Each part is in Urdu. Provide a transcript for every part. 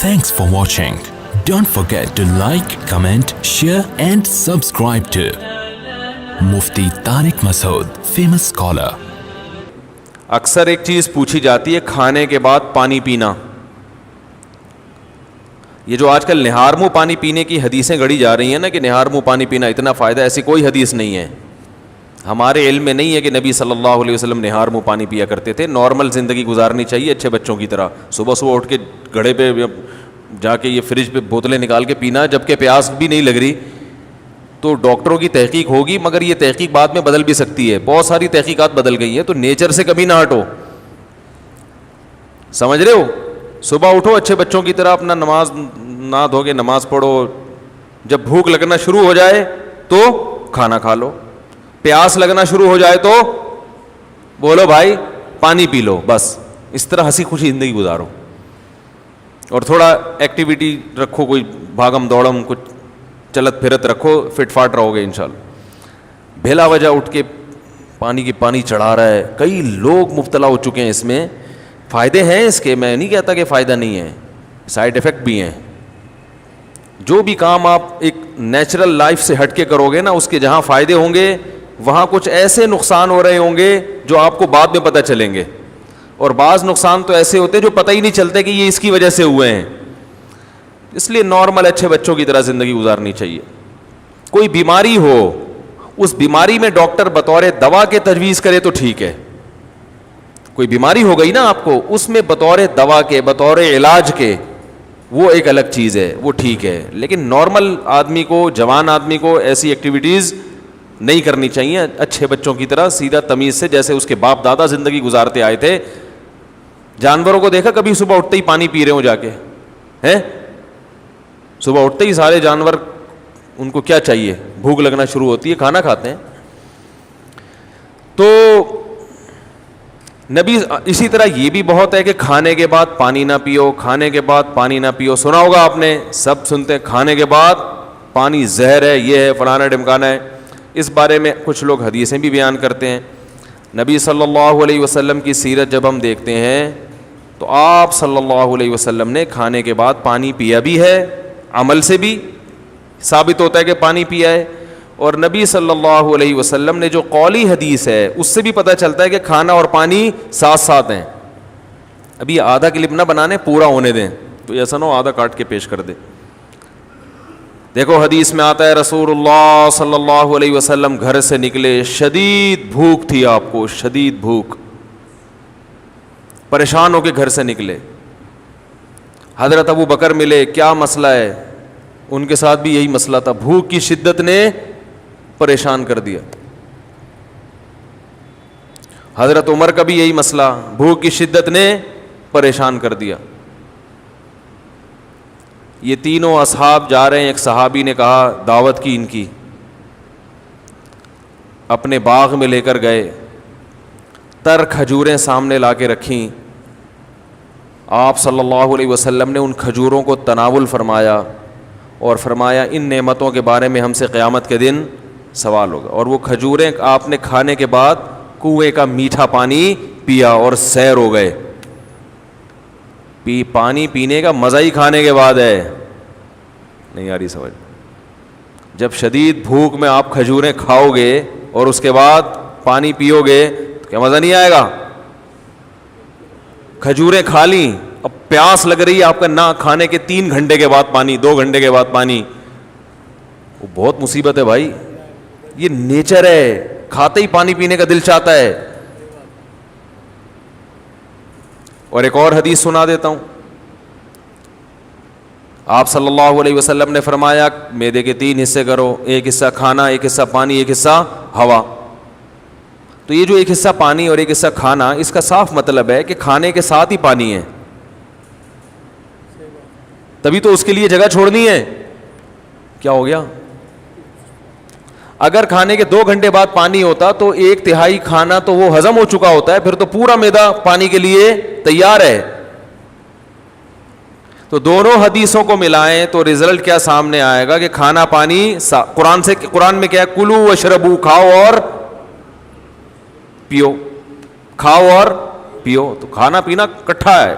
Thanks for watching. Don't forget to like, comment, share and subscribe to Mufti Tariq Masood, famous scholar. اکثر ایک چیز پوچھی جاتی ہے کھانے کے بعد پانی پینا. یہ جو آج کل نہار منہ پانی پینے کی حدیثیں گڑھی جا رہی ہیں نا کہ نہار منہ پانی پینا اتنا فائدہ، ایسی کوئی حدیث نہیں ہے. ہمارے علم میں نہیں ہے کہ نبی صلی اللہ علیہ وسلم نہار منہ پانی پیا کرتے تھے. نارمل زندگی گزارنی چاہیے اچھے بچوں کی طرح. صبح صبح اٹھ کے گھڑے پہ جا کے یہ فریج پہ بوتلیں نکال کے پینا جبکہ پیاس بھی نہیں لگ رہی. تو ڈاکٹروں کی تحقیق ہوگی مگر یہ تحقیق بعد میں بدل بھی سکتی ہے. بہت ساری تحقیقات بدل گئی ہیں. تو نیچر سے کبھی نہ ہٹو. سمجھ رہے ہو؟ صبح اٹھو اچھے بچوں کی طرح، اپنا نماز نہ دھو کے نماز پڑھو. جب بھوک لگنا شروع ہو جائے تو کھانا کھا لو. پیاس لگنا شروع ہو جائے تو بولو بھائی پانی پی لو. بس اس طرح ہنسی خوشی زندگی گزارو اور تھوڑا ایکٹیویٹی رکھو، کوئی بھاگم دوڑم، کچھ چلت پھرت رکھو، فٹ فاٹ رہو گے انشاءاللہ. بھیلا وجہ اٹھ کے پانی چڑھا رہا ہے. کئی لوگ مبتلا ہو چکے ہیں اس میں. فائدے ہیں اس کے، میں نہیں کہتا کہ فائدہ نہیں ہے، سائیڈ افیکٹ بھی ہیں. جو بھی کام آپ ایک نیچرل لائف سے ہٹ کے کرو گے نا، اس کے جہاں فائدے ہوں گے وہاں کچھ ایسے نقصان ہو رہے ہوں گے جو آپ کو بعد میں پتہ چلیں گے. اور بعض نقصان تو ایسے ہوتے ہیں جو پتہ ہی نہیں چلتے کہ یہ اس کی وجہ سے ہوئے ہیں. اس لیے نارمل اچھے بچوں کی طرح زندگی گزارنی چاہیے. کوئی بیماری ہو، اس بیماری میں ڈاکٹر بطور دوا کے تجویز کرے تو ٹھیک ہے. کوئی بیماری ہو گئی نا آپ کو، اس میں بطور دوا کے، بطور علاج کے، وہ ایک الگ چیز ہے، وہ ٹھیک ہے. لیکن نارمل آدمی کو، جوان آدمی کو ایسی ایکٹیویٹیز نہیں کرنی چاہیے. اچھے بچوں کی طرح سیدھا تمیز سے، جیسے اس کے باپ دادا زندگی گزارتے آئے تھے. جانوروں کو دیکھا کبھی صبح اٹھتے ہی پانی پی رہے ہوں جا کے؟ ہیں صبح اٹھتے ہی سارے جانور، ان کو کیا چاہیے؟ بھوک لگنا شروع ہوتی ہے، کھانا کھاتے ہیں. تو نبی اسی طرح یہ بھی بہت ہے کہ کھانے کے بعد پانی نہ پیو، کھانے کے بعد پانی نہ پیو. سنا ہوگا آپ نے، سب سنتے ہیں کھانے کے بعد پانی زہر ہے، یہ ہے، فلانا ڈمکانا ہے. اس بارے میں کچھ لوگ حدیثیں بھی بیان کرتے ہیں. نبی صلی اللہ علیہ وسلم کی سیرت جب ہم دیکھتے ہیں تو آپ صلی اللہ علیہ وسلم نے کھانے کے بعد پانی پیا بھی ہے، عمل سے بھی ثابت ہوتا ہے کہ پانی پیا ہے. اور نبی صلی اللہ علیہ وسلم نے جو قولی حدیث ہے اس سے بھی پتہ چلتا ہے کہ کھانا اور پانی ساتھ ساتھ ہیں. ابھی آدھا کلپ نہ بنانے، پورا ہونے دیں، تو ایسا نہ ہو آدھا کاٹ کے پیش کر دے. دیکھو حدیث میں آتا ہے رسول اللہ صلی اللہ علیہ وسلم گھر سے نکلے، شدید بھوک تھی آپ کو، شدید بھوک، پریشان ہو کے گھر سے نکلے. حضرت ابو بکر ملے، کیا مسئلہ ہے؟ ان کے ساتھ بھی یہی مسئلہ تھا، بھوک کی شدت نے پریشان کر دیا. حضرت عمر کا بھی یہی مسئلہ، بھوک کی شدت نے پریشان کر دیا. یہ تینوں اصحاب جا رہے ہیں. ایک صحابی نے کہا، دعوت کی ان کی، اپنے باغ میں لے کر گئے، تر کھجوریں سامنے لا کے رکھیں. آپ صلی اللہ علیہ وسلم نے ان کھجوروں کو تناول فرمایا اور فرمایا ان نعمتوں کے بارے میں ہم سے قیامت کے دن سوال ہوگا. اور وہ کھجوریں آپ نے کھانے کے بعد کنویں کا میٹھا پانی پیا اور سیر ہو گئے. پانی پینے کا مزہ ہی کھانے کے بعد ہے. نہیں آ رہی سمجھ؟ جب شدید بھوک میں آپ کھجوریں کھاؤ گے اور اس کے بعد پانی پیو گے تو کیا مزہ نہیں آئے گا؟ کھجوریں کھا لیں، اب پیاس لگ رہی ہے آپ کا، نہ کھانے کے 3 گھنٹے کے بعد پانی، 2 گھنٹے کے بعد پانی، وہ بہت مصیبت ہے بھائی. یہ نیچر ہے، کھاتے ہی پانی پینے کا دل چاہتا ہے. اور ایک اور حدیث سنا دیتا ہوں. آپ صلی اللہ علیہ وسلم نے فرمایا معدے کے 3 حصے کرو، ایک حصہ کھانا، ایک حصہ پانی، ایک حصہ ہوا. تو یہ جو ایک حصہ پانی اور ایک حصہ کھانا، اس کا صاف مطلب ہے کہ کھانے کے ساتھ ہی پانی ہے، تبھی تو اس کے لیے جگہ چھوڑنی ہے. کیا ہو گیا؟ اگر کھانے کے 2 گھنٹے بعد پانی ہوتا تو 1/3 کھانا تو وہ ہضم ہو چکا ہوتا ہے، پھر تو پورا معدہ پانی کے لیے تیار ہے. تو دونوں حدیثوں کو ملائیں تو رزلٹ کیا سامنے آئے گا کہ کھانا پانی قرآن میں کیا ہے؟ کلو واشربو، کھاؤ اور پیو، کھاؤ اور پیو. تو کھانا پینا کٹھا ہے.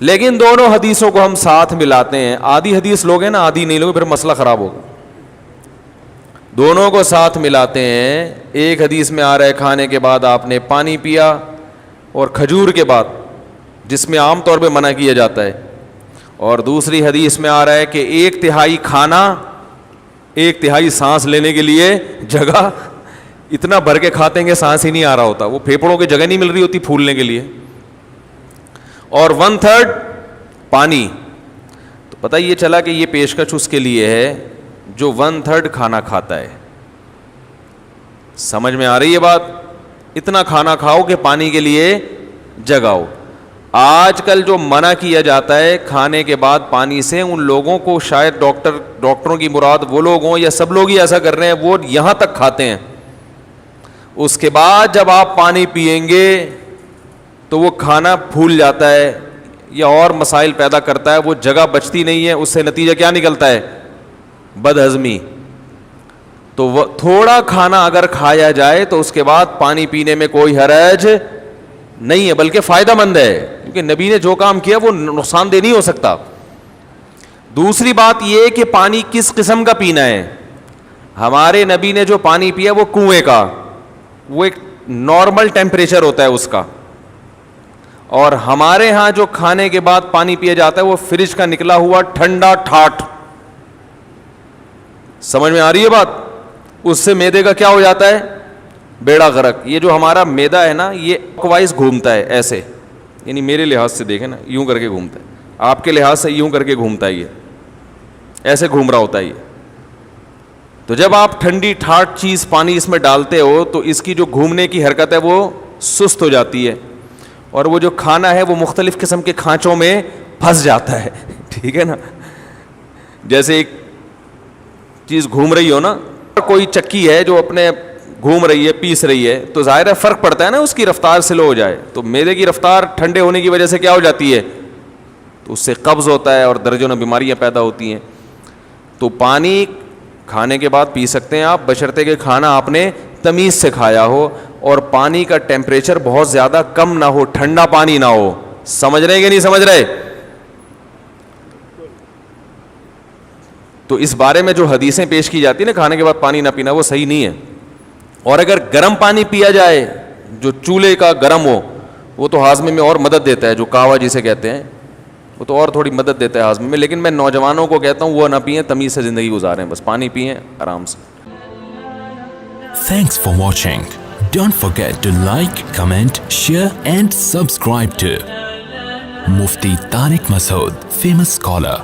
لیکن دونوں حدیثوں کو ہم ساتھ ملاتے ہیں. آدھی حدیث لوگ ہیں نا, آدھی نہیں لوگ, پھر مسئلہ خراب ہوگا. دونوں کو ساتھ ملاتے ہیں. ایک حدیث میں آ رہا ہے کھانے کے بعد آپ نے پانی پیا, اور کھجور کے بعد, جس میں عام طور پہ منع کیا جاتا ہے. اور دوسری حدیث میں آ رہا ہے کہ 1/3 کھانا, 1/3 سانس لینے کے لیے جگہ. اتنا بھر کے کھاتے ہیں کہ سانس ہی نہیں آ رہا ہوتا, وہ پھیپھڑوں کی جگہ نہیں مل رہی ہوتی پھولنے کے لیے. اور 1/3 پانی. تو پتہ یہ چلا کہ یہ پیشکش اس کے لیے ہے جو 1/3 کھانا کھاتا ہے. سمجھ میں آ رہی ہے بات؟ اتنا کھانا کھاؤ کہ پانی کے لیے جگہ ہو. آج کل جو منع کیا جاتا ہے کھانے کے بعد پانی سے, ان لوگوں کو شاید ڈاکٹروں کی مراد وہ لوگ ہوں یا سب لوگ ہی ایسا کر رہے ہیں, وہ یہاں تک کھاتے ہیں. اس کے بعد جب آپ پانی پئیں گے تو وہ کھانا پھول جاتا ہے یا اور مسائل پیدا کرتا ہے, وہ جگہ بچتی نہیں ہے. اس سے نتیجہ کیا نکلتا ہے؟ بد ہضمی. تو وہ تھوڑا کھانا اگر کھایا جائے تو اس کے بعد پانی پینے میں کوئی حرج نہیں ہے, بلکہ فائدہ مند ہے, کیونکہ نبی نے جو کام کیا وہ نقصان دہ نہیں ہو سکتا. دوسری بات یہ کہ پانی کس قسم کا پینا ہے. ہمارے نبی نے جو پانی پیا وہ کنویں کا, وہ ایک نارمل ٹیمپریچر ہوتا ہے اس کا. اور ہمارے ہاں جو کھانے کے بعد پانی پیا جاتا ہے وہ فریج کا نکلا ہوا ٹھنڈا ٹھاٹ. سمجھ میں آ رہی ہے بات؟ اس سے معدے کا کیا ہو جاتا ہے؟ بیڑا غرق. یہ جو ہمارا معدہ ہے نا, یہ وائز گھومتا ہے ایسے, یعنی میرے لحاظ سے دیکھیں نا, یوں کر کے گھومتا ہے. آپ کے لحاظ سے یوں کر کے گھومتا ہے, یہ ایسے گھوم رہا ہوتا ہے یہ. تو جب آپ ٹھنڈی ٹھاٹ چیز پانی اس میں ڈالتے ہو تو اس کی جو گھومنے کی حرکت ہے وہ سست ہو جاتی ہے, اور وہ جو کھانا ہے وہ مختلف قسم کے کھانچوں میں پھنس جاتا ہے. ٹھیک ہے نا؟ جیسے ایک چیز گھوم رہی ہو نا, کوئی چکی ہے جو اپنے گھوم رہی ہے, پیس رہی ہے, تو ظاہر ہے فرق پڑتا ہے نا, اس کی رفتار سلو ہو جائے تو میدے کی رفتار ٹھنڈے ہونے کی وجہ سے کیا ہو جاتی ہے, تو اس سے قبض ہوتا ہے اور درجنوں بیماریاں پیدا ہوتی ہیں. تو پانی کھانے کے بعد پی سکتے ہیں آپ, بشرطے کہ کھانا آپ نے تمیز سے کھایا ہو اور پانی کا ٹیمپریچر بہت زیادہ کم نہ ہو, ٹھنڈا پانی نہ ہو. سمجھ رہے کہ نہیں سمجھ رہے؟ تو اس بارے میں جو حدیثیں پیش کی جاتی ہیں نا کھانے کے بعد پانی نہ پینا, وہ صحیح نہیں ہے. اور اگر گرم پانی پیا جائے جو چولہے کا گرم ہو, وہ تو ہاضمے میں اور مدد دیتا ہے, جو کہوا جسے کہتے ہیں, وہ تو اور تھوڑی مدد دیتا ہے ہاضمے میں. لیکن میں نوجوانوں کو کہتا ہوں وہ نہ پئیں, تمیز سے زندگی گزاریں, بس پانی پئیں آرام سے. Thanks for watching. Don't forget to like, comment, share and subscribe to Mufti Tariq Masood, famous scholar.